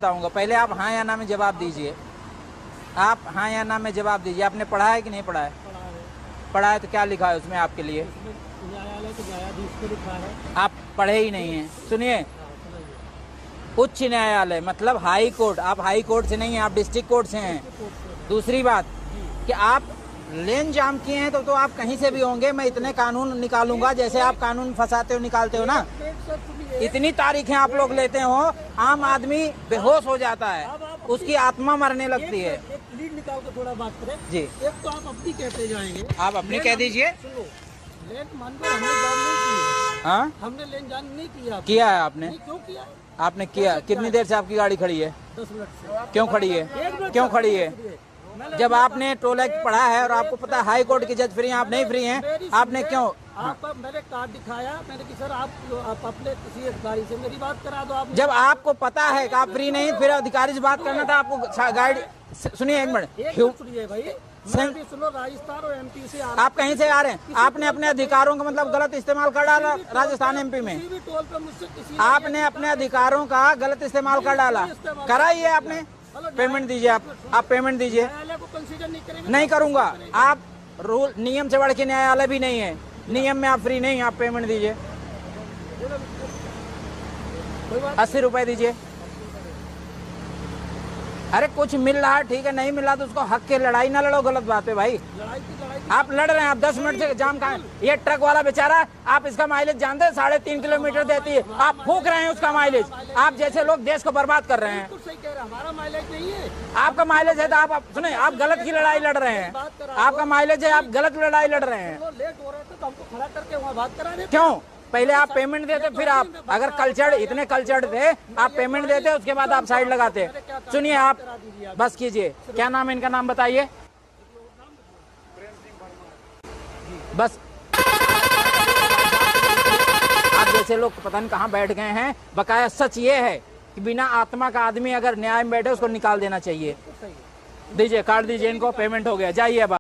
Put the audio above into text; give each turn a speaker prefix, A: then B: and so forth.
A: बताऊंगा। पहले आप हाँ या ना में जवाब दीजिए। आप हाँ या ना में जवाब दीजिए। आपने पढ़ा है कि नहीं पढ़ा है? पढ़ा है तो क्या लिखा है उसमें आपके लिए?
B: न्यायालय के न्यायाधीश को लिखा है।
A: आप पढ़े ही नहीं हैं। सुनिए, उच्च न्यायालय मतलब हाई कोर्ट। आप हाई कोर्ट से नहीं हैं, आप डिस्ट्रिक्ट कोर्ट से हैं। दूसरी बात कि आप लेन जाम किए हैं तो आप कहीं से भी होंगे, मैं इतने कानून निकालूंगा जैसे आप कानून फंसाते हो निकालते हो ना। इतनी तारीखें आप लोग लेते हो, आम आदमी बेहोश हो जाता है, उसकी आत्मा मरने लगती है।
B: एक लीड निकाल के थोड़ा बात करें
A: जी,
B: एक तो आप अपनी कहते जाएंगे।
A: आप अपनी कह दीजिए।
B: सुनो, लेन मान लो हमने जान नहीं की।
A: हाँ,
B: हमने लेन जान नहीं किया।
A: किया है आपने।
B: नहीं, क्यों किया?
A: आपने किया। कितनी देर से आपकी गाड़ी खड़ी है?
B: 10 मिनट से।
A: क्यों खड़ी है? क्यों खड़ी है? जब आपने टोल एक्ट पढ़ा है और आपको पता है हाई कोर्ट के जज फ्री हैं, आप नहीं फ्री हैं, आपने क्यों?
B: आप मैंने कार्ड दिखाया, मैंने कि सर आप अपने किसी अधिकारी से मेरी बात करा दो। आप
A: जब आपको पता है कि आप फ्री नहीं, फिर अधिकारी से बात करना था आपको। गाइड सुनिए एक मिनट,
B: सुनिए भाई, मैं भी सुनो, राजस्थान और एमपी से आ रहा।
A: आप कहीं से आ रहे हैं? आपने अपने अधिकारों का मतलब गलत इस्तेमाल कर डाला राजस्थान एमपी में।
B: किसी भी टोल पे मुझसे किसी
A: आपने अपने अधिकारों का गलत इस्तेमाल कर डाला। करा ही है आपने। पेमेंट दीजिए। आप पेमेंट दीजिए।
B: न्यायालय को कंसीडर नहीं करेंगे।
A: नहीं करूंगा। आप रूल नियम से बढ़ के न्यायालय भी नहीं है। नियम में आप फ्री नहीं, आप पेमेंट दीजिए। 80 रुपए दीजिए। अरे कुछ मिल रहा है ठीक है, नहीं मिल रहा तो उसको हक के लड़ाई ना लड़ो, गलत बात है भाई।
B: लड़ाई
A: आप लड़ रहे हैं, आप 10 मिनट से जाम कहाँ है? ये ट्रक वाला बेचारा, आप इसका माइलेज जानते हैं 3.5 किलोमीटर देती है, आप फूक रहे हैं उसका माइलेज। आप जैसे लोग देश को बर्बाद कर रहे हैं।
B: सही कह रहा, हमारा माइलेज नहीं है।
A: आपका माइलेज है तो आप सुने, आप गलत की लड़ाई लड़ रहे हैं। आपका माइलेज है, आप गलत लड़ाई लड़ रहे हैं।
B: लेट हो रहे थे तो हमको खड़ा करके वहाँ बात करा देते।
A: क्यों? पहले आप पेमेंट देते, फिर आप अगर कल्चर इतने कल्चर्ड थे, आप पेमेंट देते, उसके बाद आप साइड लगाते। सुनिए, आप बस कीजिए। क्या नाम है इनका? नाम बताइए बस। आप जैसे लोग पता नहीं कहाँ बैठ गए हैं। बकाया सच ये है कि बिना आत्मा का आदमी अगर न्याय में बैठे उसको निकाल देना चाहिए। दीजिए, काट दीजिए इनको, पेमेंट हो गया, जाइए अब।